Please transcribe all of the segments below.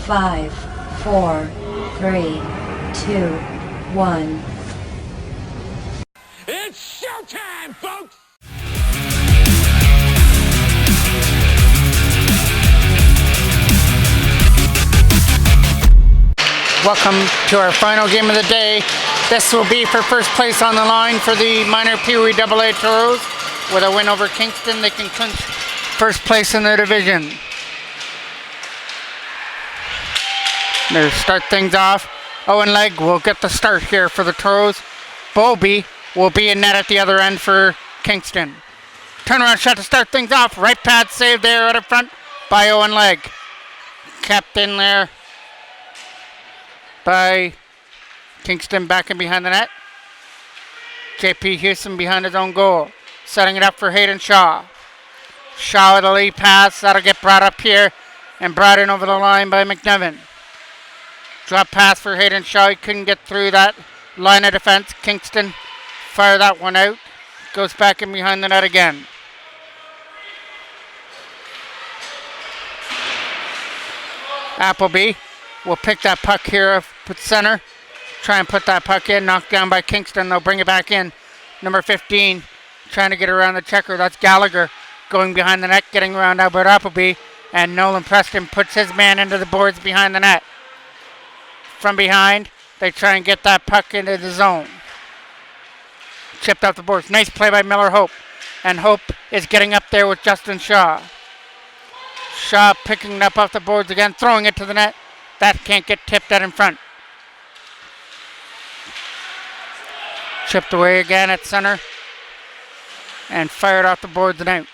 5, 4, 3, 2, 1. It's showtime, folks! Welcome to our final game of the day. This will be for first place on the line for the minor Pee Wee AA Toros. With a win over Kingston, they can clinch first place in their division. They'll start things off. Owen Legg will get the start here for the Toros. Bowlby will be in net at the other end for Kingston. Turnaround shot to start things off. Right pad save there out in front by Owen Legg. Kept in there by Kingston back in behind the net. JP Houston behind his own goal. Setting it up for Hayden Shaw. Shaw with a lead pass. That'll get brought up here and brought in over the line by McNevin. Drop pass for Hayden Shaw. He couldn't get through that line of defense. Kingston fire that one out. Goes back in behind the net again. Appleby will pick that puck here up at center. Try and put that puck in. Knocked down by Kingston. They'll bring it back in. Number 15 trying to get around the checker. That's Gallagher going behind the net, getting around Albert Appleby. And Nolan Preston puts his man into the boards behind the net. From behind, they try and get that puck into the zone. Chipped off the boards. Nice play by Miller Hope. And Hope is getting up there with Justin Shaw. Shaw picking it up off the boards again, throwing it to the net. That can't get tipped out in front. Chipped away again at center. And fired off the boards and out.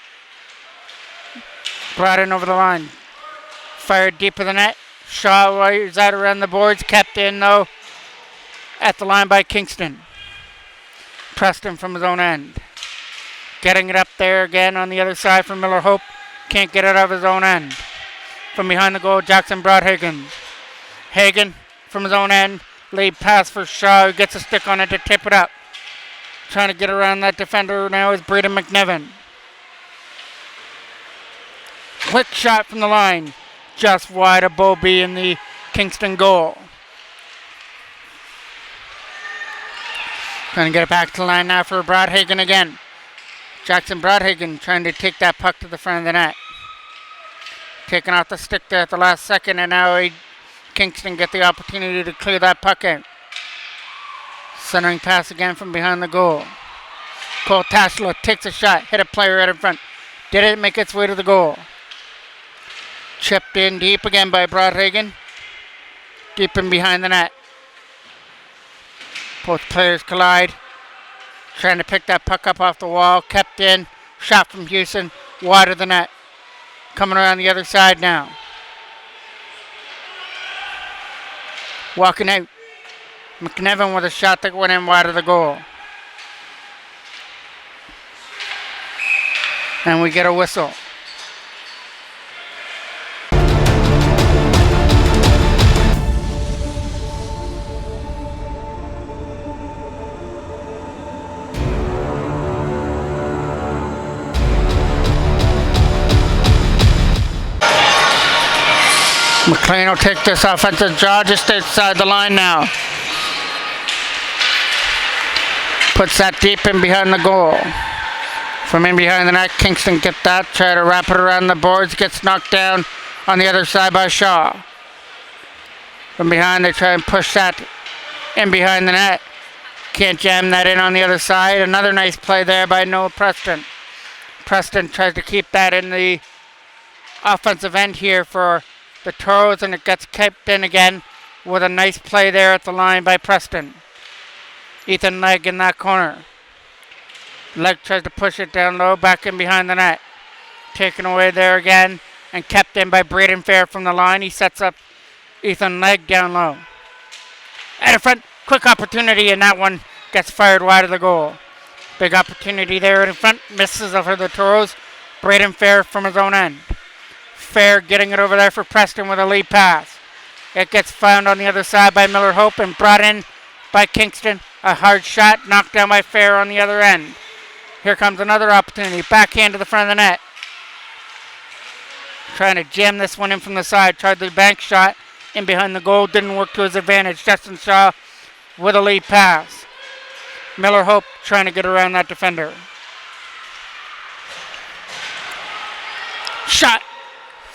Brought in over the line. Fired deep of the net. Shaw wires out around the boards. Kept in though at the line by Kingston. Preston from his own end. Getting it up there again on the other side from Miller Hope. Can't get it out of his own end. From behind the goal, Jackson Broadhagen. Hagen from his own end. Lead pass for Shaw, who gets a stick on it to tip it up. Trying to get around that defender now is Braden McNevin. Quick shot from the line. Just wide of Bowlby in the Kingston goal. Trying to get it back to the line now for Broadhagen again. Jackson Broadhagen trying to take that puck to the front of the net. Taking off the stick there at the last second, and now Kingston get the opportunity to clear that puck out. Centering pass again from behind the goal. Cole Tashla takes a shot, hit a player right in front. Didn't make its way to the goal. Chipped in deep again by Broadhagen. Deep in behind the net. Both players collide. Trying to pick that puck up off the wall. Kept in. Shot from Houston. Wide of the net. Coming around the other side now. Walking out. McNevin with a shot that went in wide of the goal. And we get a whistle. McLean will take this offensive draw just outside the line now. Puts that deep in behind the goal. From in behind the net, Kingston get that. Try to wrap it around the boards. Gets knocked down on the other side by Shaw. From behind, they try and push that in behind the net. Can't jam that in on the other side. Another nice play there by Noah Preston. Preston tries to keep that in the offensive end here for the Toros, and it gets kept in again with a nice play there at the line by Preston. Ethan Legg in that corner. Legg tries to push it down low, back in behind the net. Taken away there again and kept in by Braden Fair from the line. He sets up Ethan Legg down low. At the front, quick opportunity, and that one gets fired wide of the goal. Big opportunity there in front, misses for the Toros. Braden Fair from his own end. Fair getting it over there for Preston with a lead pass. It gets found on the other side by Miller Hope and brought in by Kingston. A hard shot knocked down by Fair on the other end. Here comes another opportunity. Backhand to the front of the net. Trying to jam this one in from the side. Tried the bank shot. in behind the goal. Didn't work to his advantage. Justin Shaw with a lead pass. Miller Hope trying to get around that defender. Shot.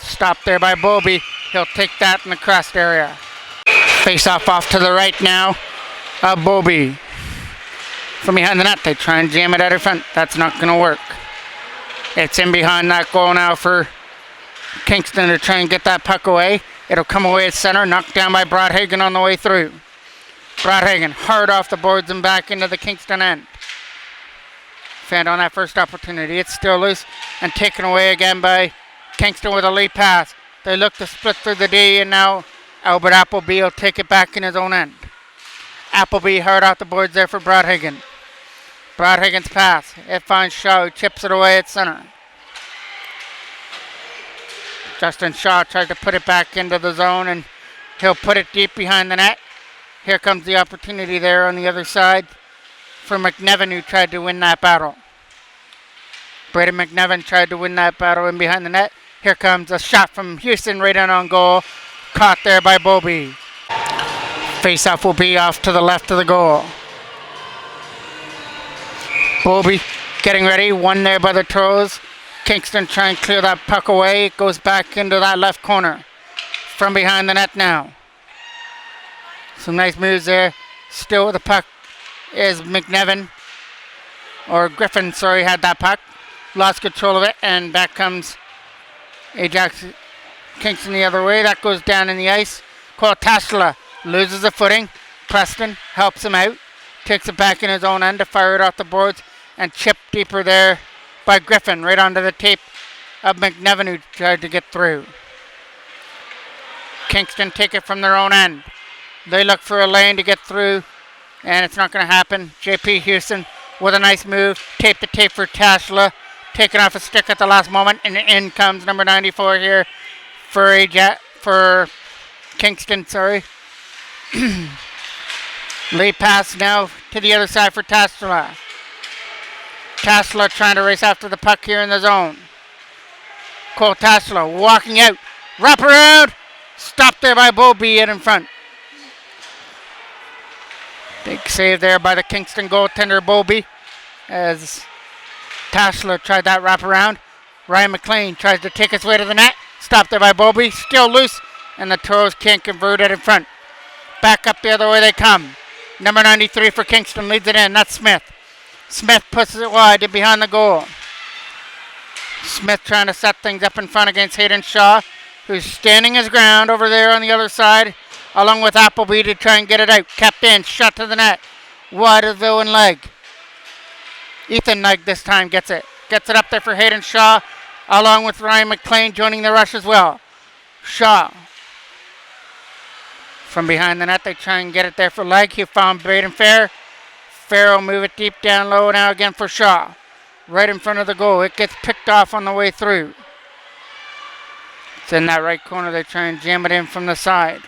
Stopped there by Bobby. He'll take that in the crossed area. Face off to the right now. Bobby. From behind the net, they try and jam it out in front. That's not going to work. It's in behind that goal now for Kingston to try and get that puck away. It'll come away at center, knocked down by Brodhagen on the way through. Brodhagen hard off the boards and back into the Kingston end. Found on that first opportunity. It's still loose and taken away again by Kingston with a lead pass. They look to split through the D, and now Albert Appleby will take it back in his own end. Appleby hard off the boards there for Brodhagen. Brodhagen's pass. It finds Shaw, who chips it away at center. Justin Shaw tries to put it back into the zone, and he'll put it deep behind the net. Here comes the opportunity there on the other side for McNevin, who tried to win that battle. Braden McNevin tried to win that battle in behind the net. Here comes a shot from Houston right in on goal. Caught there by Bobby. Face-off will be off to the left of the goal. Bobby getting ready. One there by the Toros. Kingston trying to clear that puck away. It goes back into that left corner. From behind the net now. Some nice moves there. Still with the puck is McNevin. Or Griffin, sorry, had that puck. Lost control of it, and back comes Ajax Kingston the other way. That goes down in the ice. Tasla loses the footing. Preston helps him out. Takes it back in his own end to fire it off the boards. And chip deeper there by Griffin. Right onto the tape of McNevin, who tried to get through. Kingston take it from their own end. They look for a lane to get through, and it's not going to happen. J.P. Houston with a nice move. Tape to tape for Tasla. Taken off a stick at the last moment, and in comes number 94 here for Kingston, sorry. Lead pass now to the other side for Tasla. Tasla trying to race after the puck here in the zone. Cole Tasla walking out. Wrap around. Stopped there by Bobby in front. Big save there by the Kingston goaltender Bobby as Tasla tried that wraparound. Ryan McLean tries to take his way to the net. Stopped there by Bobby. Still loose. And the Toros can't convert it in front. Back up the other way they come. Number 93 for Kingston leads it in. That's Smith. Smith pushes it wide to behind the goal. Smith trying to set things up in front against Hayden Shaw, who's standing his ground over there on the other side, along with Appleby to try and get it out. Kept in. Shot to the net. Wide of the Owen leg. Ethan Nugg this time gets it. Gets it up there for Hayden Shaw, along with Ryan McLean joining the rush as well. Shaw. From behind the net, they try and get it there for leg. He found Braden Fair. Fair will move it deep down low now again for Shaw. Right in front of the goal. It gets picked off on the way through. It's in that right corner. They try and jam it in from the side.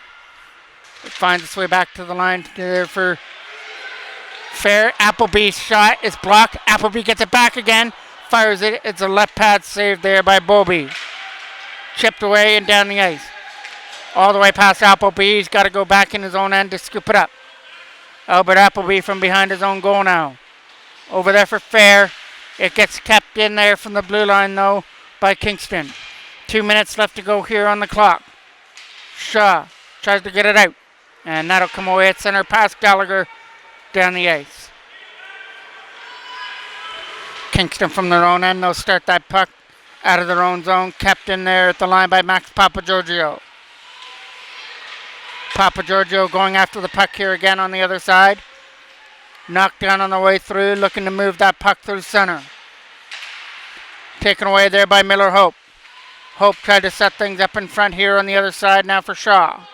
It finds its way back to the line there for Fair. Appleby's shot is blocked. Appleby gets it back again. Fires it. It's a left pad save there by Bobby. Chipped away and down the ice. All the way past Appleby. He's got to go back in his own end to scoop it up. Albert Appleby from behind his own goal now. Over there for Fair. It gets kept in there from the blue line though by Kingston. 2 minutes left to go here on the clock. Shaw tries to get it out. And that'll come away at center past Gallagher down the ice. Kingston from their own end. They'll start that puck out of their own zone. Kept in there at the line by Max Papagiorgio. Papagiorgio going after the puck here again on the other side. Knocked down on the way through, looking to move that puck through center. Taken away there by Miller Hope. Hope tried to set things up in front here on the other side now for Shaw.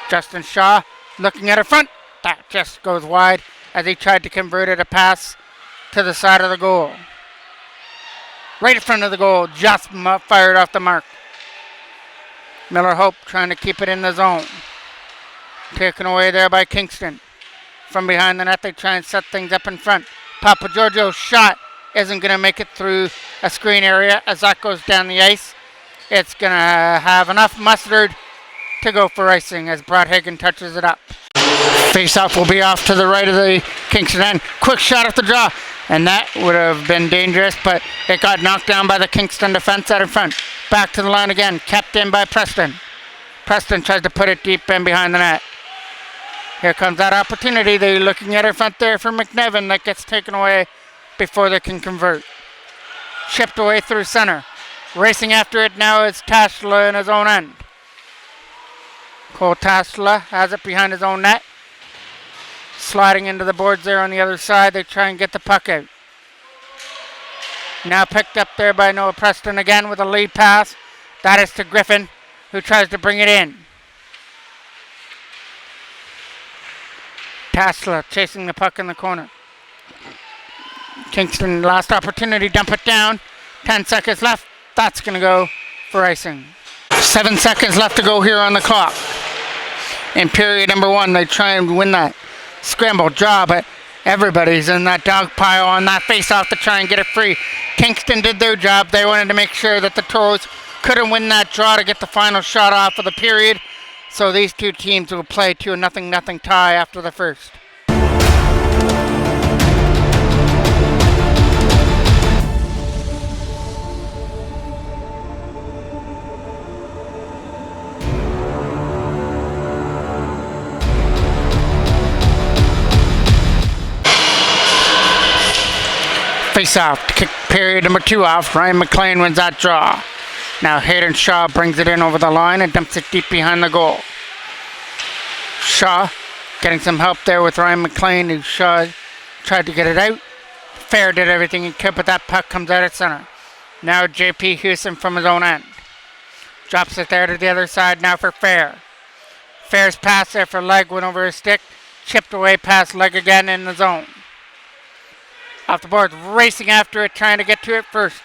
Justin Shaw looking at her front. That just goes wide as he tried to convert it a pass to the side of the goal. Right in front of the goal, just fired off the mark. Miller Hope trying to keep it in the zone. Taken away there by Kingston. From behind the net, they try and set things up in front. Papagiorgio's shot isn't going to make it through a screen area as that goes down the ice. It's going to have enough mustard to go for icing as Broadhagen touches it up. Face-off will be off to the right of the Kingston end. Quick shot off the draw. And that would have been dangerous, but it got knocked down by the Kingston defense out in front. Back to the line again, kept in by Preston. Preston tries to put it deep in behind the net. Here comes that opportunity. They're looking at in front there for McNevin. That gets taken away before they can convert. Chipped away through center. Racing after it now is Tasla in his own end. Cole Tasla has it behind his own net. Sliding into the boards there on the other side. They try and get the puck out. Now picked up there by Noah Preston again with a lead pass. That is to Griffin, who tries to bring it in. Tasla chasing the puck in the corner. Kingston, last opportunity, dump it down. 10 seconds left. That's going to go for icing. 7 seconds left to go here on the clock. In period number 1, they try and win that scramble draw, but everybody's in that dog pile on that face-off to try and get it free. Kingston did their job. They wanted to make sure that the Toros couldn't win that draw to get the final shot off of the period. So these two teams will play to a 0-0 tie after the first. Face-off to kick period number 2 off. Ryan McLean wins that draw. Now Hayden Shaw brings it in over the line and dumps it deep behind the goal. Shaw getting some help there with Ryan McLean, who Shaw tried to get it out. Fair did everything he could, but that puck comes out at center. Now J.P. Houston from his own end. Drops it there to the other side now for Fair. Fair's pass there for Leg went over his stick. Chipped away past Leg again in the zone. Off the boards, racing after it, trying to get to it first.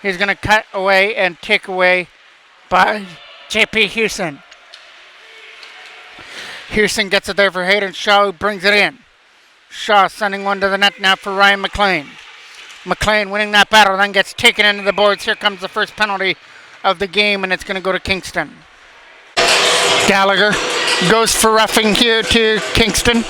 He's going to cut away and take away by J.P. Houston. Houston gets it there for Hayden Shaw, who brings it in. Shaw sending one to the net now for Ryan McLean. McLean winning that battle, then gets taken into the boards. Here comes the first penalty of the game, and it's going to go to Kingston. Gallagher goes for roughing here to Kingston.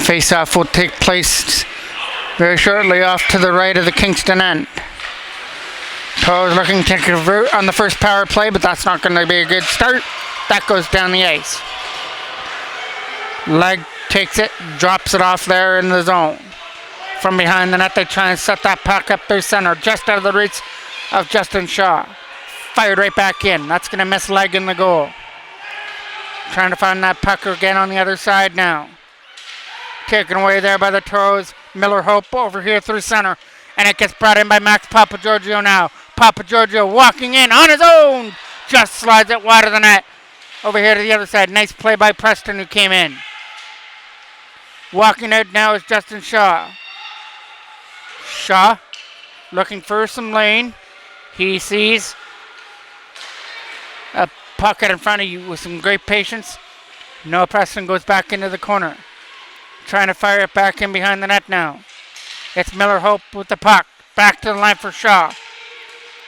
Face-off will take place very shortly off to the right of the Kingston end. Toros looking to convert on the first power play, but that's not going to be a good start. That goes down the ice. Leg takes it, drops it off there in the zone. From behind the net, they try and set that puck up through center, just out of the reach of Justin Shaw. Fired right back in. That's going to miss Leg in the goal. Trying to find that puck again on the other side now. Taken away there by the Toros. Miller Hope over here through center. And it gets brought in by Max Papagiorgio now. Papagiorgio walking in on his own. Just slides it wide of the net. Over here to the other side. Nice play by Preston, who came in. Walking out now is Justin Shaw. Shaw looking for some lane. He sees a pocket in front of you with some great patience. Noah Preston goes back into the corner. Trying to fire it back in behind the net now. It's Miller Hope with the puck. Back to the line for Shaw.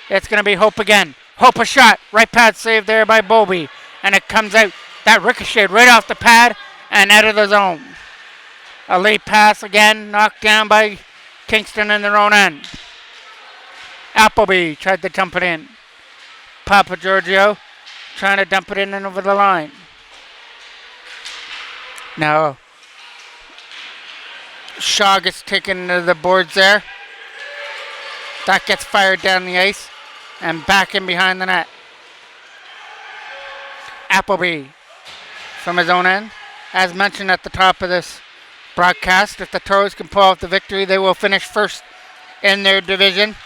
It's going to be Hope again. Hope a shot. Right pad save there by Bobby. And it comes out. That ricocheted right off the pad and out of the zone. A late pass again. Knocked down by Kingston in their own end. Appleby tried to dump it in. Papagiorgio trying to dump it in and over the line. Now Shaw gets taken into the boards there. That gets fired down the ice and back in behind the net. Appleby from his own end. As mentioned at the top of this broadcast, if the Toros can pull off the victory, they will finish first in their division,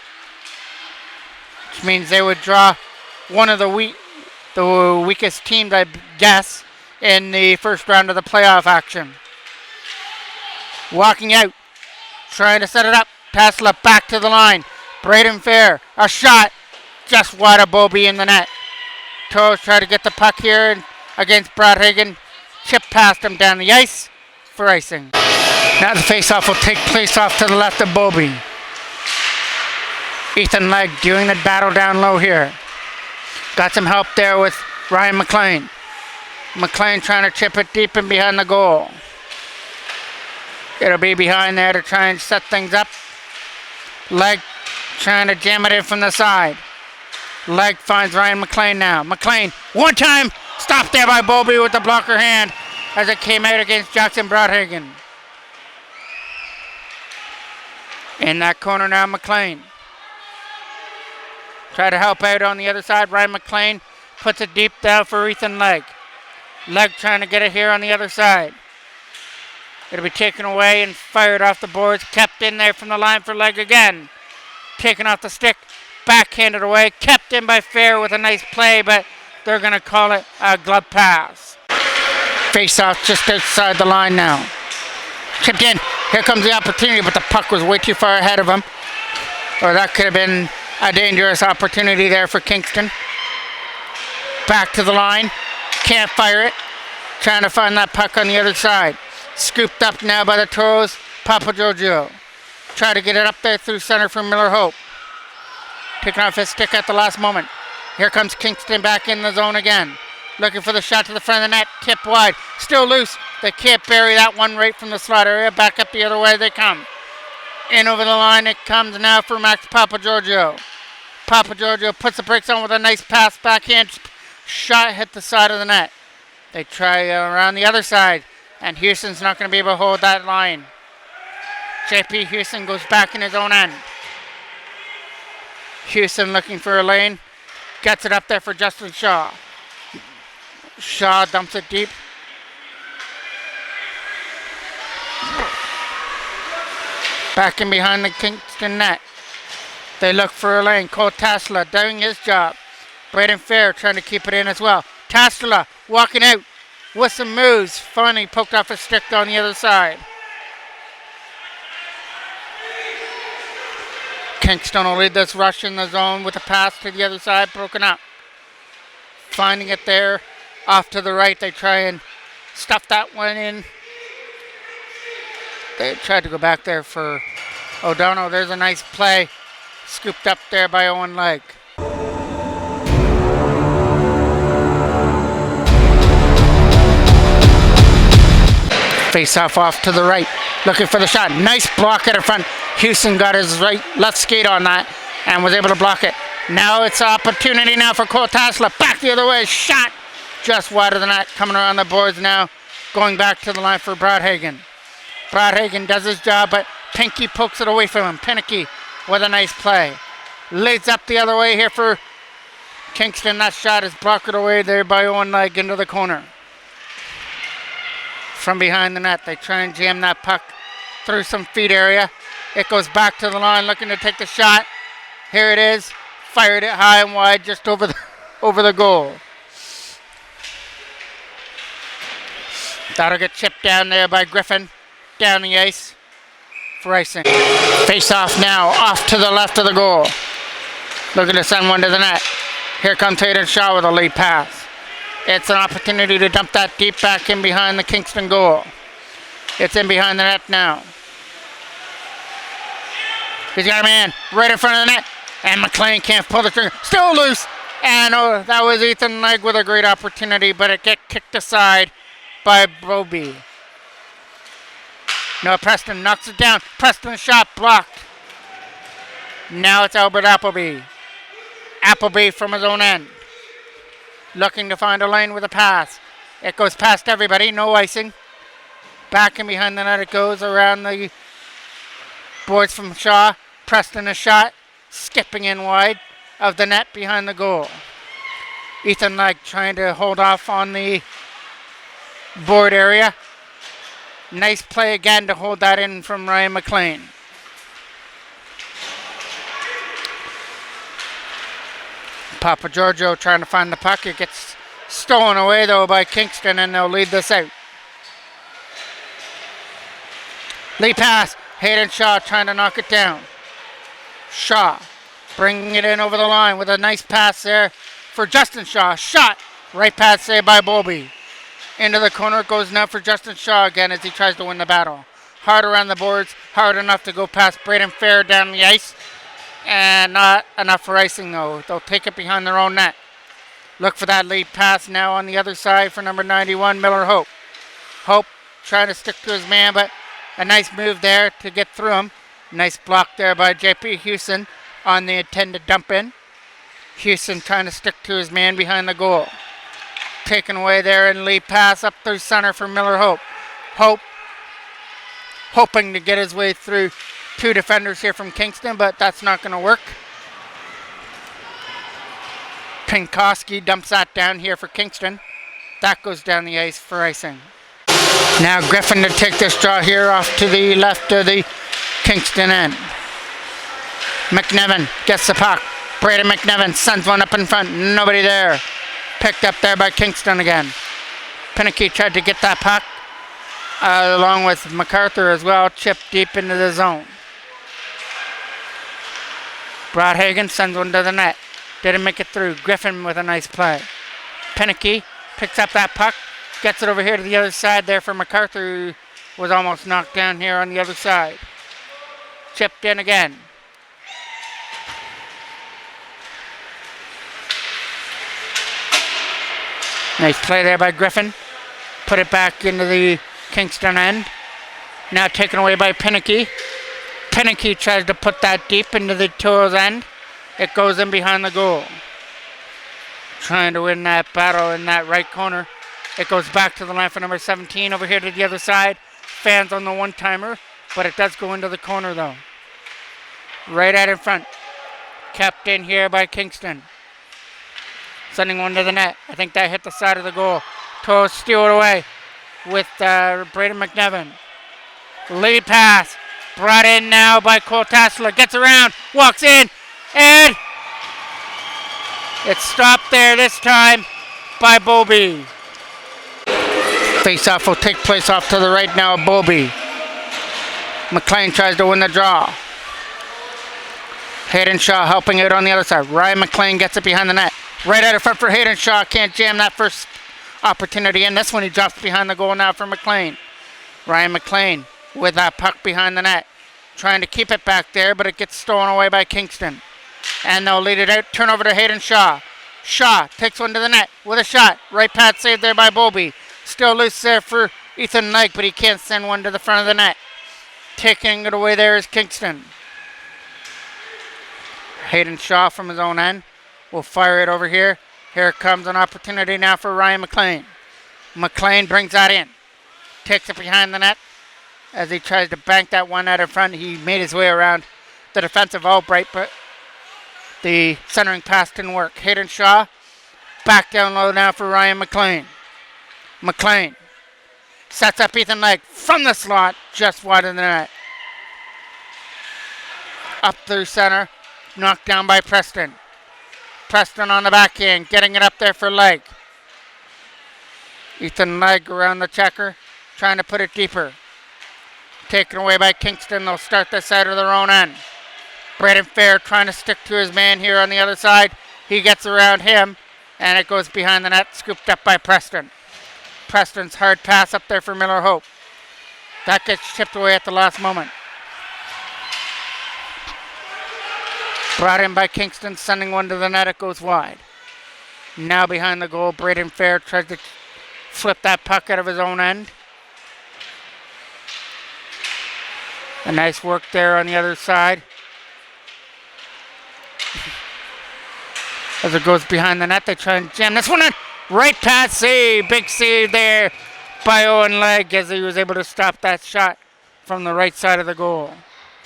which means they would draw one of the weakest teams, I guess, in the first round of the playoff action. Walking out, trying to set it up. Tesla back to the line. Braden Fair, a shot just wide of Bobby in the net. Toros try to get the puck here against Broadhagen. Chip past him down the ice for icing. Now the face-off will take place off to the left of Bobby. Ethan Legg doing the battle down low here. Got some help there with Ryan McLean. McLean trying to chip it deep in behind the goal. It'll be behind there to try and set things up. Legg trying to jam it in from the side. Legg finds Ryan McLean now. McLean, one time, stopped there by Bobby with the blocker hand as it came out against Jackson Broadhagen. In that corner now, McLean. Try to help out on the other side. Ryan McLean puts it deep down for Ethan Legg. Legg trying to get it here on the other side. It'll be taken away and fired off the boards. Kept in there from the line for Legg again. Taken off the stick. Backhanded away. Kept in by Fair with a nice play, but they're going to call it a glove pass. Face off just outside the line now. Chipped in. Here comes the opportunity, but the puck was way too far ahead of him. Or that could have been a dangerous opportunity there for Kingston. Back to the line. Can't fire it. Trying to find that puck on the other side. Scooped up now by the Toros. Papa Giorgio. Try to get it up there through center for Miller Hope. Taking off his stick at the last moment. Here comes Kingston back in the zone again. Looking for the shot to the front of the net. Tip wide. Still loose. They can't bury that one right from the slot area. Back up the other way they come. In over the line it comes now for Max Papa Giorgio. Papa Giorgio puts the brakes on with a nice pass backhand. Shot hit the side of the net. They try around the other side. And Houston's not going to be able to hold that line. JP Houston goes back in his own end. Houston looking for a lane. Gets it up there for Justin Shaw. Shaw dumps it deep. Back in behind the Kingston net. They look for a lane. Cole Tassler doing his job. Braden Fair trying to keep it in as well. Tassler walking out with some moves. Finally poked off a stick on the other side. Kingston will lead this rush in the zone with a pass to the other side, broken up. Finding it there, off to the right. They try and stuff that one in. They tried to go back there for O'Donnell. There's a nice play. Scooped up there by Owen Legg. Face off to the right. Looking for the shot. Nice block at the front. Houston got his left skate on that and was able to block it. Now it's an opportunity now for Cole Tassler. Back the other way. Shot just wide of the net. Coming around the boards now. Going back to the line for Broadhagen. Broadhagen does his job, but Pinky pokes it away from him. Pinnicky with a nice play. Leads up the other way here for Kingston. That shot is blocked away there by Owen Legg into the corner. From behind the net, they try and jam that puck through some feet area. It goes back to the line, looking to take the shot. Here it is. Fired it high and wide, just over the goal. That'll get chipped down there by Griffin. Down the ice for icing. Face off now, off to the left of the goal. Looking to send one to the net. Here comes Hayden Shaw with a lead pass. It's an opportunity to dump that deep back in behind the Kingston goal. It's in behind the net now. He's got a man right in front of the net. And McLean can't pull the trigger. Still loose. And that was Ethan Legg with a great opportunity, but it get kicked aside by Bobby. No, Preston knocks it down. Preston's shot blocked. Now it's Albert Appleby. Appleby from his own end. Looking to find a lane with a pass. It goes past everybody. No icing. Back and behind the net it goes around the boards from Shaw. Preston a shot. Skipping in wide of the net behind the goal. Ethan Legg trying to hold off on the board area. Nice play again to hold that in from Ryan McLean. Papa Giorgio trying to find the puck. It gets stolen away though by Kingston and they'll lead this out. Lead pass. Hayden Shaw trying to knock it down. Shaw bringing it in over the line with a nice pass there for Justin Shaw. Shot. Right pass saved by Bobby. Into the corner it goes now for Justin Shaw again as he tries to win the battle. hard around the boards, hard enough to go past Braden Fair down the ice, and not enough for icing though. They'll take it behind their own net. Look for that lead pass now on the other side for number 91, Miller Hope. Hope trying to stick to his man, but a nice move there to get through him. Nice block there by J.P. Houston on the intended dump in. Houston trying to stick to his man behind the goal. Taken away there and lead pass up through center for Miller Hope. Hope hoping to get his way through two defenders here from Kingston, but that's not going to work. Pinkowski dumps that down here for Kingston. That goes down the ice for icing. Now Griffin to take this draw here off to the left of the Kingston end. McNevin gets the puck. Braden McNevin sends one up in front. Nobody there. Picked up there by Kingston again. Pinicky tried to get that puck along with MacArthur as well. Chipped deep into the zone. Brodhagen sends one to the net. Didn't make it through. Griffin with a nice play. Pinicky picks up that puck. Gets it over here to the other side there for MacArthur, who was almost knocked down here on the other side. Chipped in again. Nice play there by Griffin. Put it back into the Kingston end. Now taken away by Pinicky. Pinicky tries to put that deep into the Toros end. It goes in behind the goal. Trying to win that battle in that right corner. It goes back to the line for number 17 over here to the other side. Fans on the one-timer, but it does go into the corner though. Right out in front. Kept in here by Kingston. Sending one to the net. I think that hit the side of the goal. Toros steal it away with Braden McNevin. Lead pass. Brought in now by Cole Tassler. Gets around. Walks in. And it's stopped there this time by Bobby. Face-off will take place off to the right now of Bobby. McLean tries to win the draw. Hayden Shaw helping it on the other side. Ryan McLean gets it behind the net. Right out of front for Hayden Shaw. Can't jam that first opportunity in. This one he drops behind the goal now for McLean. Ryan McLean with that puck behind the net. Trying to keep it back there, but it gets stolen away by Kingston. And they'll lead it out. Turn over to Hayden Shaw. Shaw takes one to the net with a shot. Right pad saved there by Bobby. Still loose there for Ethan Knight, but he can't send one to the front of the net. Taking it away there is Kingston. Hayden Shaw from his own end will fire it over here. Here comes an opportunity now for Ryan McLean. McLean brings that in. Takes it behind the net as he tries to bank that one out in front. He made his way around the defensive Albright, but the centering pass didn't work. Hayden Shaw back down low now for Ryan McLean. McLean sets up Ethan Lake from the slot, just wide of the net. Up through center, knocked down by Preston. Preston on the backhand, getting it up there for Lake. Ethan Lake around the checker, trying to put it deeper. Taken away by Kingston, they'll start this side of their own end. Braden Fair trying to stick to his man here on the other side. He gets around him, and it goes behind the net, scooped up by Preston. Preston's hard pass up there for Miller Hope. That gets chipped away at the last moment. Brought in by Kingston, sending one to the net, it goes wide. Now behind the goal, Braden Fair tries to flip that puck out of his own end. A nice work there on the other side. As it goes behind the net, they try and jam this one in. Right pass save. Big save there by Owen Legg as he was able to stop that shot from the right side of the goal.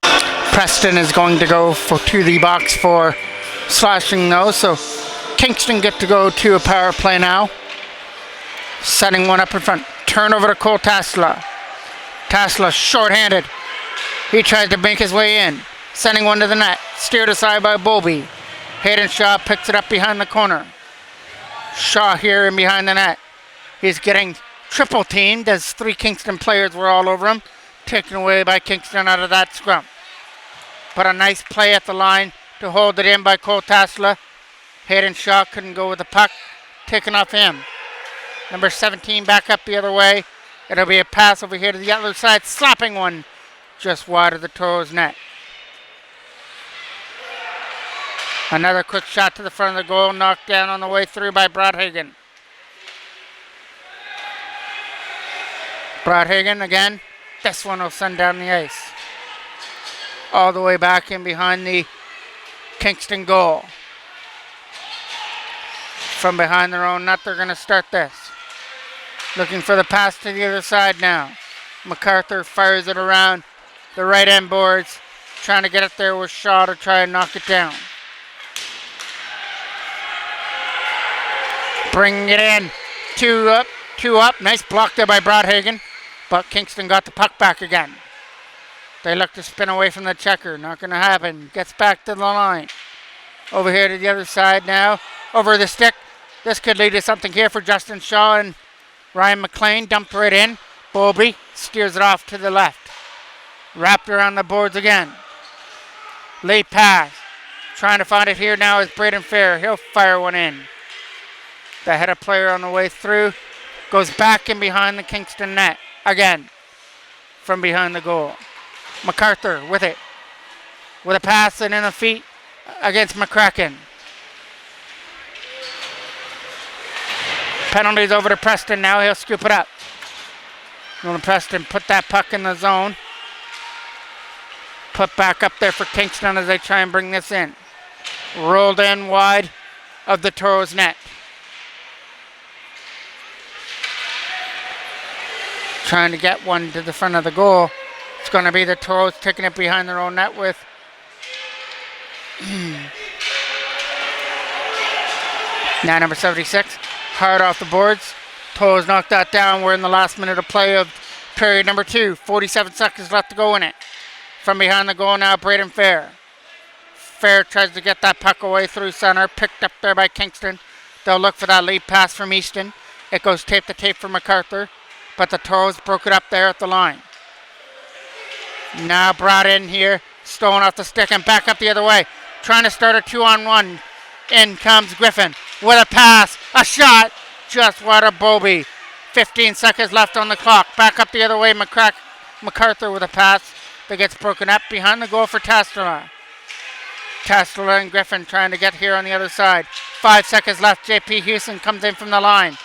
Preston is going to go to the box for slashing those. So Kingston get to go to a power play now. Setting one up in front. Turnover to Cole Tassler. Tassler short-handed. He tries to make his way in. Sending one to the net. Steered aside by Bobby. Hayden Shaw picks it up behind the corner. Shaw here in behind the net. He's getting triple teamed as three Kingston players were all over him. Taken away by Kingston out of that scrum. But a nice play at the line to hold it in by Cole Tassler. Hayden Shaw couldn't go with the puck. Taken off him. Number 17 back up the other way It'll be a pass over here to the other side, slapping one just wide of the Toros net. Another quick shot to the front of the goal, knocked down on the way through by Brodhagen. Brodhagen again. This one will send down the ice. All the way back in behind the Kingston goal. From behind their own net, they're going to start this. Looking for the pass to the other side now. MacArthur fires it around the right end boards, trying to get it there with Shaw to try and knock it down. Bringing it in. Two up. Nice block there by Brodhagen. But Kingston got the puck back again. They look to spin away from the checker. Not going to happen. Gets back to the line. Over here to the other side now. Over the stick. This could lead to something here for Justin Shaw and Ryan McLean. Dumped right in. Bowlby steers it off to the left. Wrapped around the boards again. Late pass. Trying to find it here now is Braden Fair. He'll fire one in. The header player on the way through goes back in behind the Kingston net. Again, from behind the goal. MacArthur with it. With a pass and in the feet against McCracken. Penalties over to Preston now. He'll scoop it up. Going to Preston put that puck in the zone. Put back up there for Kingston as they try and bring this in. Rolled in wide of the Toros net. Trying to get one to the front of the goal. It's going to be the Toros taking it behind their own net with now number 76. Hard off the boards. Toros knocked that down. We're in the last minute of play of period number 2. 47 seconds left to go in it. From behind the goal now, Braden Fair. Fair tries to get that puck away through center. Picked up there by Kingston. They'll look for that lead pass from Easton. It goes tape to tape for MacArthur. But the Toros broke it up there at the line. Now brought in here. Stolen off the stick and back up the other way. Trying to start a 2-on-1. In comes Griffin with a pass. A shot. Just wide of Bowlby. 15 seconds left on the clock. Back up the other way. MacArthur with a pass that gets broken up behind the goal for Tastela. Tastela and Griffin trying to get here on the other side. 5 seconds left. JP Houston comes in from the line.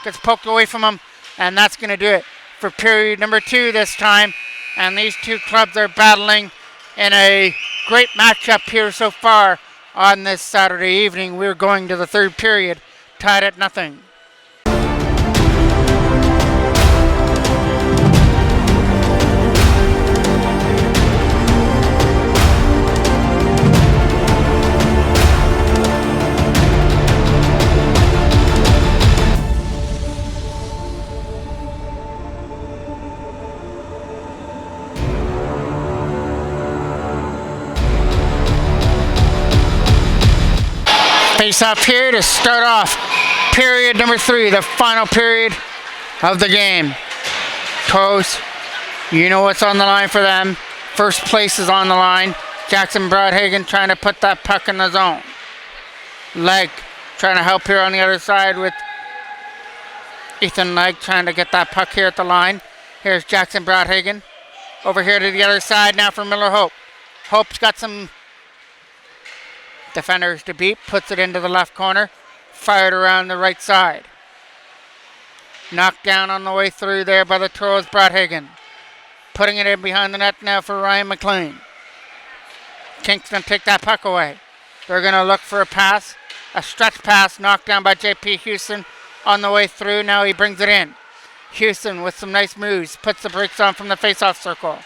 Gets poked away from him. And that's going to do it for period number 2 this time. And these two clubs are battling in a great matchup here so far on this Saturday evening. We're going to the third period, tied at 0. Face off here to start off period number 3, the final period of the game. Toros, you know what's on the line for them. First place is on the line. Jackson Brodhagen trying to put that puck in the zone. Legg trying to help here on the other side with Ethan Legg trying to get that puck here at the line. Here's Jackson Brodhagen. Over here to the other side now for Miller Hope. Hope's got some defenders to beat, puts it into the left corner, fired around the right side. Knocked down on the way through there by the Toros Brodhagen. Putting it in behind the net now for Ryan McLean. Kingston take that puck away. They're going to look for a pass, a stretch pass knocked down by JP Houston on the way through. Now he brings it in. Houston with some nice moves, puts the brakes on from the face-off circle.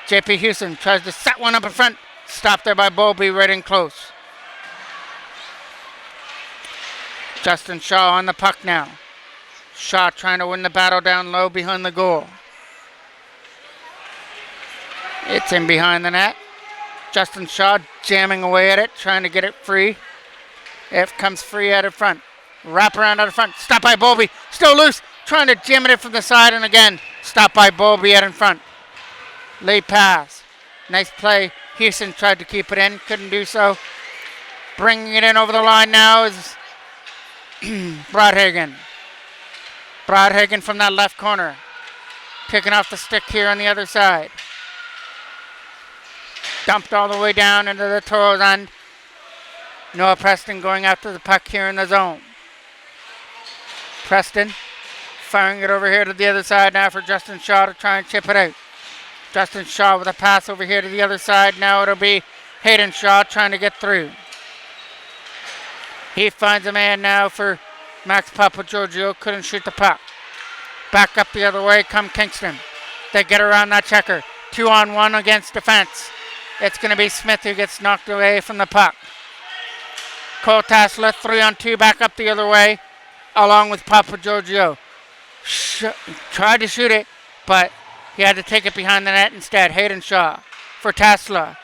JP Houston tries to set one up in front. Stopped there by Bowlby right in close. Justin Shaw on the puck now. Shaw trying to win the battle down low behind the goal. It's in behind the net. Justin Shaw jamming away at it, trying to get it free. It comes free out in front. Wrap around out in front. Stopped by Bowlby. Still loose. Trying to jam it from the side and again. Stopped by Bowlby out in front. Late pass. Nice play. Houston tried to keep it in, couldn't do so. Bringing it in over the line now is Brodhagen. Brodhagen from that left corner. taking off the stick here on the other side. Dumped all the way down into the Toros end. Noah Preston going after the puck here in the zone. Preston firing it over here to the other side now for Justin Shaw to try and chip it out. Justin Shaw with a pass over here to the other side. Now it'll be Hayden Shaw trying to get through. He finds a man now for Max Papagiorgio. Couldn't shoot the puck. Back up the other way come Kingston. They get around that checker. 2-on-1 against defense. It's going to be Smith who gets knocked away from the puck. Cole Tasla 3-on-2 back up the other way along with Papagiorgio. Tried to shoot it, but he had to take it behind the net instead. Hayden Shaw for Tasla.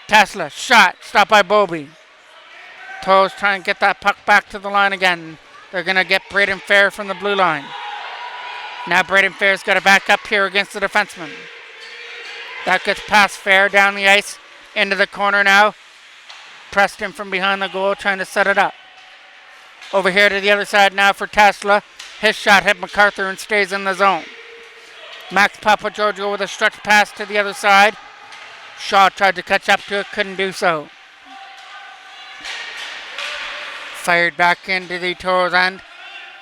Tasla shot, stopped by Bobby. Toros trying to get that puck back to the line again. They're going to get Braden Fair from the blue line. Now Braden Fair's got to back up here against the defenseman. That gets past Fair down the ice into the corner now. Preston from behind the goal trying to set it up. Over here to the other side now for Tasla. His shot hit MacArthur and stays in the zone. Max Papagiorgio with a stretch pass to the other side. Shaw tried to catch up to it, couldn't do so. Fired back into the Toros end.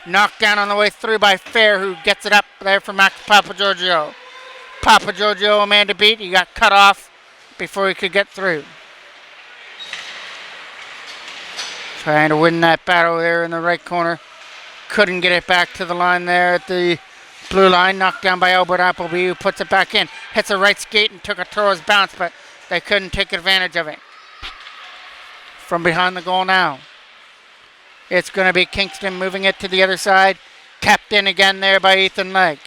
Knocked down on the way through by Fair, who gets it up there for Max Papagiorgio. Papagiorgio, a man to beat. He got cut off before he could get through. Trying to win that battle there in the right corner. Couldn't get it back to the line there at the blue line. Knocked down by Albert Appleby, who puts it back in. Hits a right skate and took a Toros bounce, but they couldn't take advantage of it. From behind the goal now. It's going to be Kingston moving it to the other side. Kept in again there by Ethan Legg.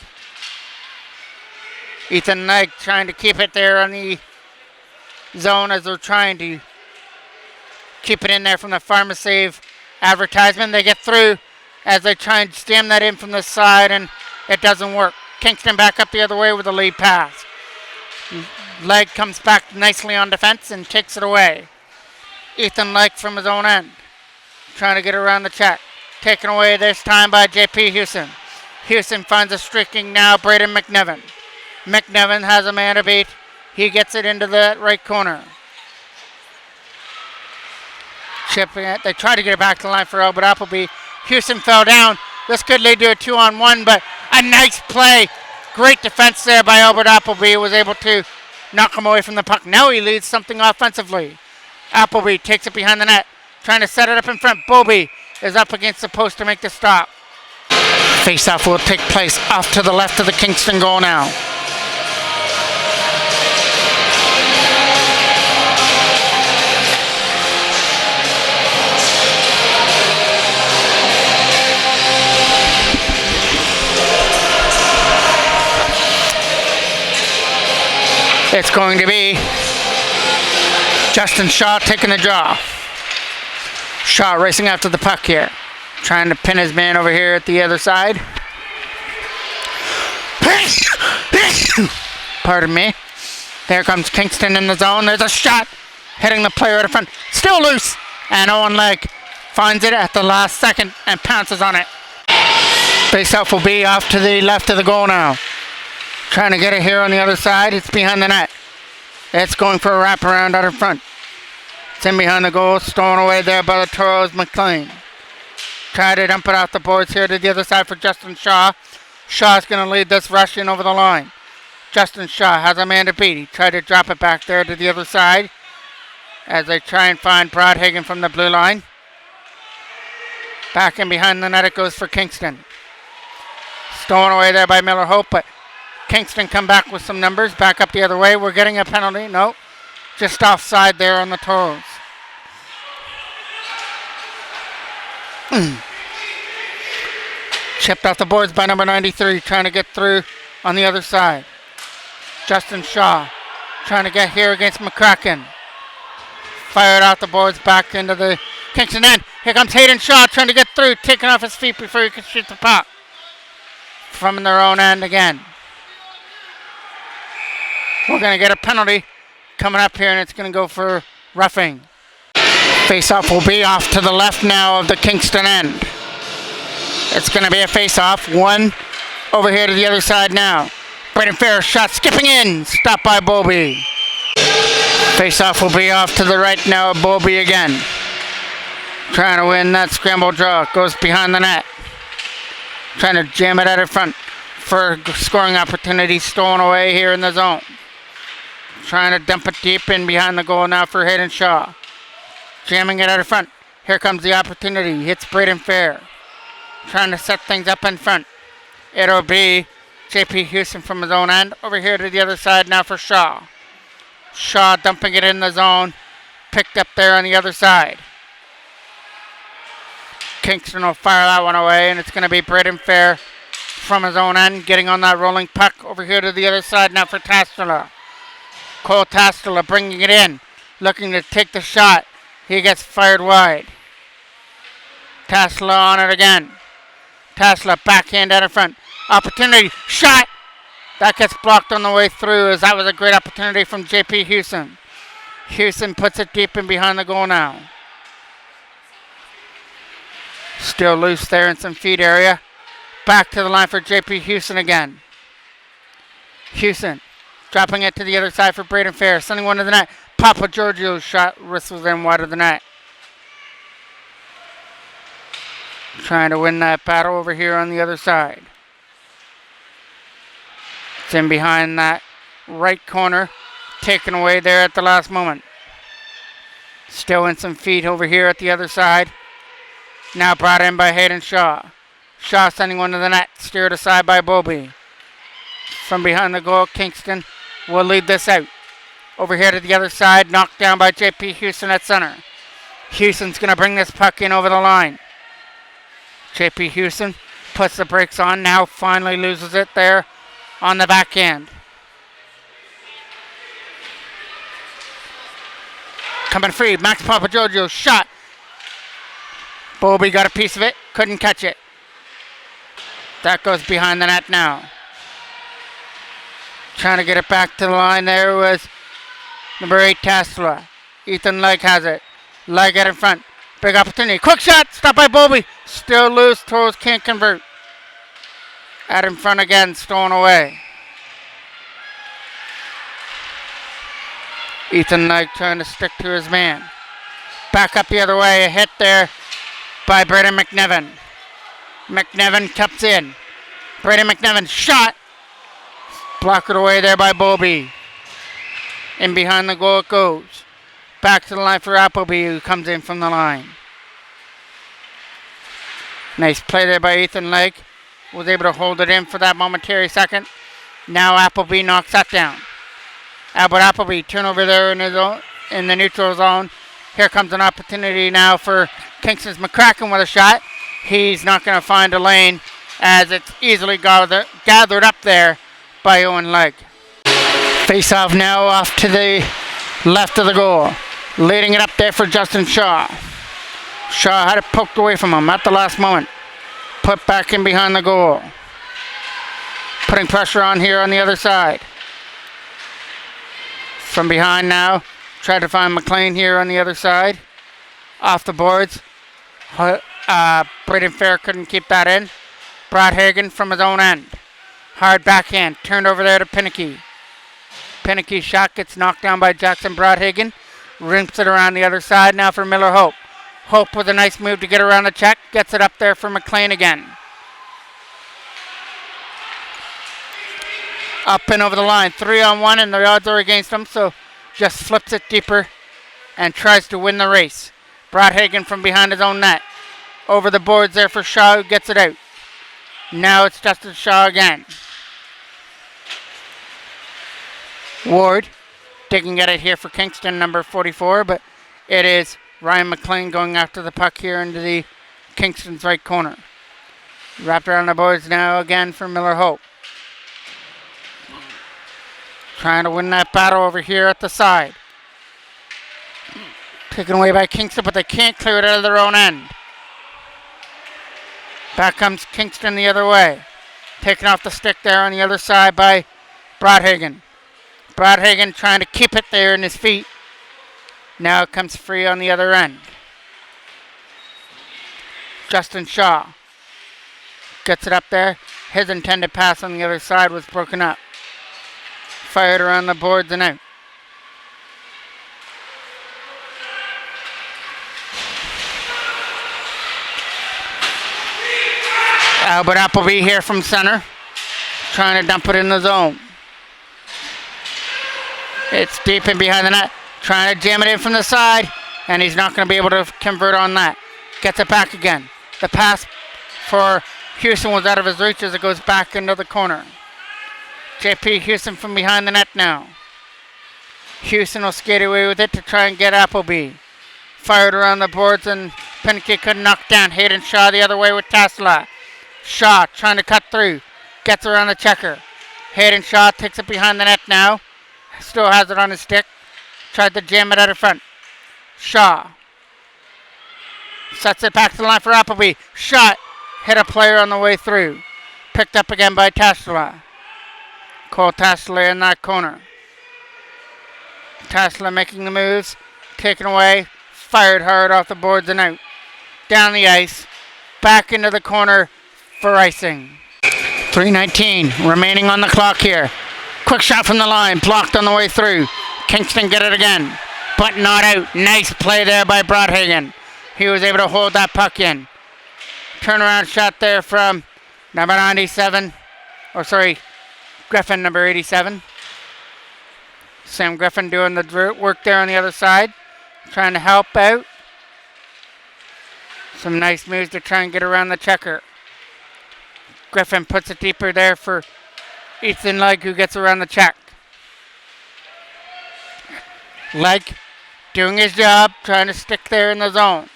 Ethan Legg trying to keep it there on the zone as they're trying to keep it in there from the Pharma Save advertisement. They get through as they try and stem that in from the side, and it doesn't work. Kingston back up the other way with a lead pass. Legg comes back nicely on defense and takes it away. Ethan Legg from his own end. Trying to get around the check. Taken away this time by J.P. Houston. Houston finds a streaking now Braden McNevin. McNevin has a man to beat. He gets it into the right corner. Chipping it. They try to get it back to the line for Albert Appleby. Houston fell down. This could lead to a 2-on-1, but a nice play. Great defense there by Albert Appleby. Was able to knock him away from the puck. Now he leads something offensively. Appleby takes it behind the net. Trying to set it up in front. Bobby is up against the post to make the stop. Face-off will take place off to the left of the Kingston goal now. It's going to be Justin Shaw taking the draw. Shaw racing after the puck here. Trying to pin his man over here at the other side. Pardon me. There comes Kingston in the zone. There's a shot hitting the player at the front. Still loose. And Owen Legg finds it at the last second and pounces on it. Face-off will be off to the left of the goal now. Trying to get it here on the other side. It's behind the net. It's going for a wraparound out in front. It's in behind the goal. Stolen away there by the Toros. McLean. Try to dump it off the boards here to the other side for Justin Shaw. Shaw's going to lead this rush in over the line. Justin Shaw has a man to beat. He tried to drop it back there to the other side as they try and find Broadhagen from the blue line. Back in behind the net it goes for Kingston. Stolen away there by Miller Hope, but Kingston come back with some numbers. Back up the other way. We're getting a penalty. No. Just offside there on the Toros. Chipped off the boards by number 93. Trying to get through on the other side. Justin Shaw trying to get here against McCracken. Fired off the boards back into the Kingston end. Here comes Hayden Shaw trying to get through. Taking off his feet before he can shoot the puck. From their own end again. We're going to get a penalty coming up here, and it's going to go for roughing. Face-off will be off to the left now of the Kingston end. It's going to be a face-off. One over here to the other side now. Braden Fair shot skipping in. Stopped by Bowlby. Face-off will be off to the right now of Bowlby again. Trying to win that scramble draw. Goes behind the net. Trying to jam it out in front for scoring opportunity stolen away here in the zone. Trying to dump it deep in behind the goal now for Hayden Shaw. Jamming it out in front. Here comes the opportunity. Hits Braden Fair. Trying to set things up in front. It'll be J.P. Houston from his own end. Over here to the other side now for Shaw. Shaw dumping it in the zone. Picked up there on the other side. Kingston will fire that one away, and it's going to be Braden Fair from his own end, getting on that rolling puck. Over here to the other side now for Tastula. Cole Tastula bringing it in, looking to take the shot. He gets fired wide. Tastula on it again. Tastula backhand out in front. Opportunity, shot! That gets blocked on the way through, as that was a great opportunity from J.P. Houston. Houston puts it deep in behind the goal now. Still loose there in some feed area. Back to the line for J.P. Houston again. Houston dropping it to the other side for Braden Fair. Sending one to the net. Papa Giorgio's shot whistles in wide of the net. Trying to win that battle over here on the other side. It's in behind that right corner. Taken away there at the last moment. Still in some feet over here at the other side. Now brought in by Hayden Shaw. Shaw sending one to the net. Steered aside by Bowlby. From behind the goal, Kingston will lead this out. Over here to the other side. Knocked down by J.P. Houston at center. Houston's going to bring this puck in over the line. J.P. Houston puts the brakes on. Now finally loses it there on the back end. Coming free. Max Papagiorgio shot. Bowlby got a piece of it. Couldn't catch it. That goes behind the net now. Trying to get it back to the line there was number 8, Tastula. Ethan Legg has it. Legg out in front. Big opportunity. Quick shot. Stopped by Bowlby. Still loose. Toros can't convert. Out in front again. Stolen away. Ethan Legg trying to stick to his man. Back up the other way. A hit there by Braden McNevin. McNevin cups in. Braden McNevin shot. Blocked away there by Bowlby. In behind the goal it goes. Back to the line for Appleby, who comes in from the line. Nice play there by Ethan Legg. Was able to hold it in for that momentary second. Now Appleby knocks that down. Albert Appleby turnover there in the neutral zone. Here comes an opportunity now for Kingston's McCracken with a shot. He's not going to find a lane, as it's easily gathered up there by Owen Legg. Face off now off to the left of the goal. Leading it up there for Justin Shaw. Shaw had it poked away from him at the last moment. Put back in behind the goal. Putting pressure on here on the other side. From behind now. Tried to find McLean here on the other side. Off the boards. Braden Fair couldn't keep that in. Brodhagen from his own end. Hard backhand. Turned over there to Pinnicky. Pinnicky's shot gets knocked down by Jackson Brodhagen. Rinks it around the other side now for Miller Hope. Hope with a nice move to get around the check. Gets it up there for McLean again. Up and over the line. 3-on-1 and the odds are against him. So just flips it deeper and tries to win the race. Brodhagen from behind his own net. Over the boards there for Shaw, who gets it out. Now it's Justin Shaw again. Ward digging at it here for Kingston, number 44, but it is Ryan McLean going after the puck here into the Kingston's right corner. Wrapped around the boards now again for Miller Hope. Trying to win that battle over here at the side. Taken away by Kingston, but they can't clear it out of their own end. Back comes Kingston the other way. Taken off the stick there on the other side by Brodhagen. Brodhagen trying to keep it there in his feet. Now it comes free on the other end. Justin Shaw gets it up there. His intended pass on the other side was broken up. Fired around the boards and out. Albert Appleby here from center, trying to dump it in the zone. It's deep in behind the net, trying to jam it in from the side, and he's not going to be able to convert on that. Gets it back again. The pass for Houston was out of his reach as it goes back into the corner. JP Houston from behind the net now. Houston will skate away with it to try and get Appleby. Fired around the boards and Pinnicky couldn't knock down. Hayden Shaw the other way with Tesla. Shaw trying to cut through. Gets around the checker. Hayden Shaw takes it behind the net now. Still has it on his stick. Tried to jam it out of front. Shaw. Sets it back to the line for Appleby. Shot. Hit a player on the way through. Picked up again by Tesla. Cole Tesla in that corner. Tesla making the moves. Taken away. Fired hard off the boards and out. Down the ice. Back into the corner for icing. 3:19 remaining on the clock here. Quick shot from the line. Blocked on the way through. Kingston get it again. But not out. Nice play there by Broadhagen. He was able to hold that puck in. Turnaround shot there from number 97. Griffin, number 87. Sam Griffin doing the work there on the other side. Trying to help out. Some nice moves to try and get around the checker. Griffin puts it deeper there for Ethan Legg, who gets around the check. Legg doing his job, trying to stick there in the zone.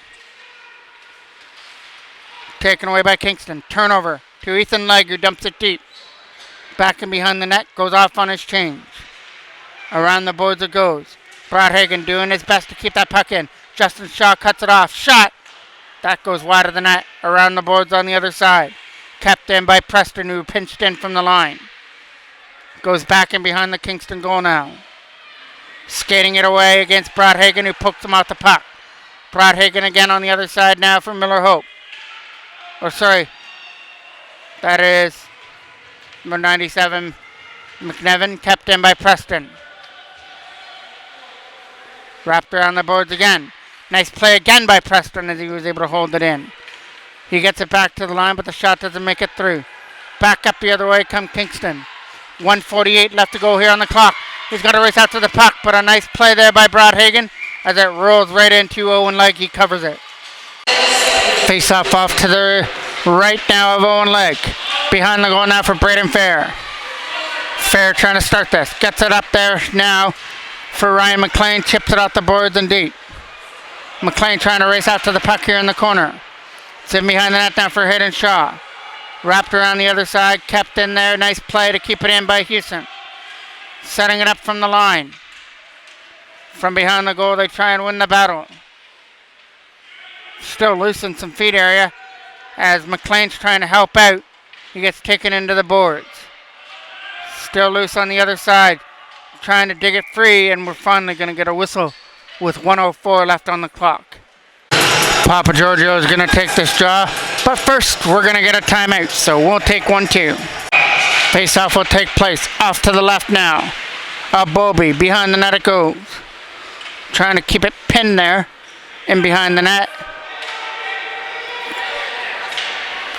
Taken away by Kingston. Turnover to Ethan Legg, who dumps it deep. Back and behind the net, goes off on his change. Around the boards it goes. Broadhagen doing his best to keep that puck in. Justin Shaw cuts it off. Shot! That goes wide of the net. Around the boards on the other side. Kept in by Preston, who pinched in from the line. Goes back and behind the Kingston goal now. Skating it away against Broadhagen, who pokes him out the puck. Broadhagen again on the other side now for Miller Hope. That is number 97, McNevin, kept in by Preston. Wrapped around the boards again. Nice play again by Preston as he was able to hold it in. He gets it back to the line, but the shot doesn't make it through. Back up the other way come Kingston. 1:48 left to go here on the clock. He's got to race out to the puck, but a nice play there by Broadhagen as it rolls right into Owen Legg. He covers it. Face off to the right now of Owen Legg. Behind the goal now for Braden Fair. Fair trying to start this. Gets it up there now for Ryan McLean. Chips it off the boards and deep. McLean trying to race after the puck here in the corner. It's in behind the net now for Hayden Shaw. Wrapped around the other side. Kept in there. Nice play to keep it in by Houston. Setting it up from the line. From behind the goal, they try and win the battle. Still loose in some feet area as McLean's trying to help out. He gets taken into the boards. Still loose on the other side. Trying to dig it free, and we're finally going to get a whistle with 1:04 left on the clock. Papa Giorgio is going to take this draw, but first we're going to get a timeout, so we'll take one too. Face-off will take place. Off to the left now. Bobby behind the net it goes. Trying to keep it pinned there in behind the net.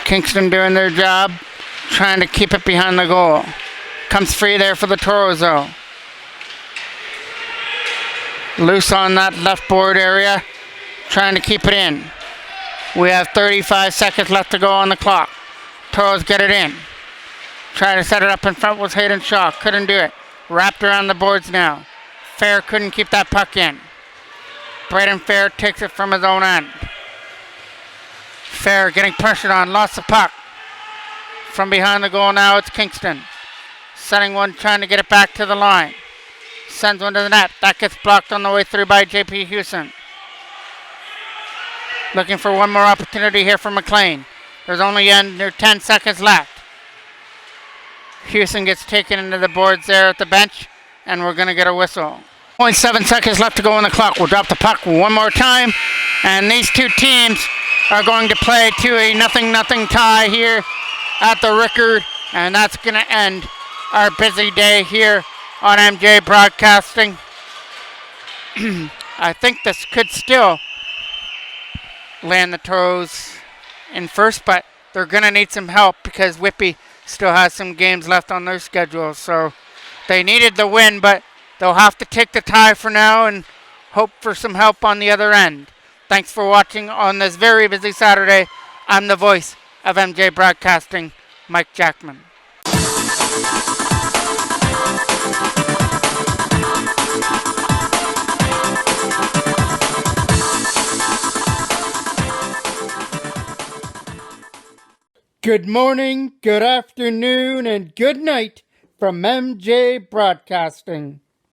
Kingston doing their job, trying to keep it behind the goal. Comes free there for the Toros though. Loose on that left board area, trying to keep it in. We have 35 seconds left to go on the clock. Toros get it in. Trying to set it up in front was Hayden Shaw. Couldn't do it. Wrapped around the boards now. Fair couldn't keep that puck in. Braden Fair takes it from his own end. Fair getting pressured on. Lost the puck. From behind the goal now it's Kingston. Setting one, trying to get it back to the line. Sends one to the net. That gets blocked on the way through by JP Houston. Looking for one more opportunity here for McLean. There's only under 10 seconds left. Houston gets taken into the boards there at the bench, and we're going to get a whistle. 0.7 seconds left to go on the clock. We'll drop the puck one more time, and these two teams are going to play to a 0-0 tie here at the Rickard, and that's going to end our busy day here on MJ Broadcasting. I think this could still land the Toros in first, but they're going to need some help because Whippy still has some games left on their schedule. So they needed the win, but they'll have to take the tie for now and hope for some help on the other end. Thanks for watching on this very busy Saturday. I'm the voice of MJ Broadcasting, Mike Jackman. Good morning, good afternoon, and good night from MJ Broadcasting.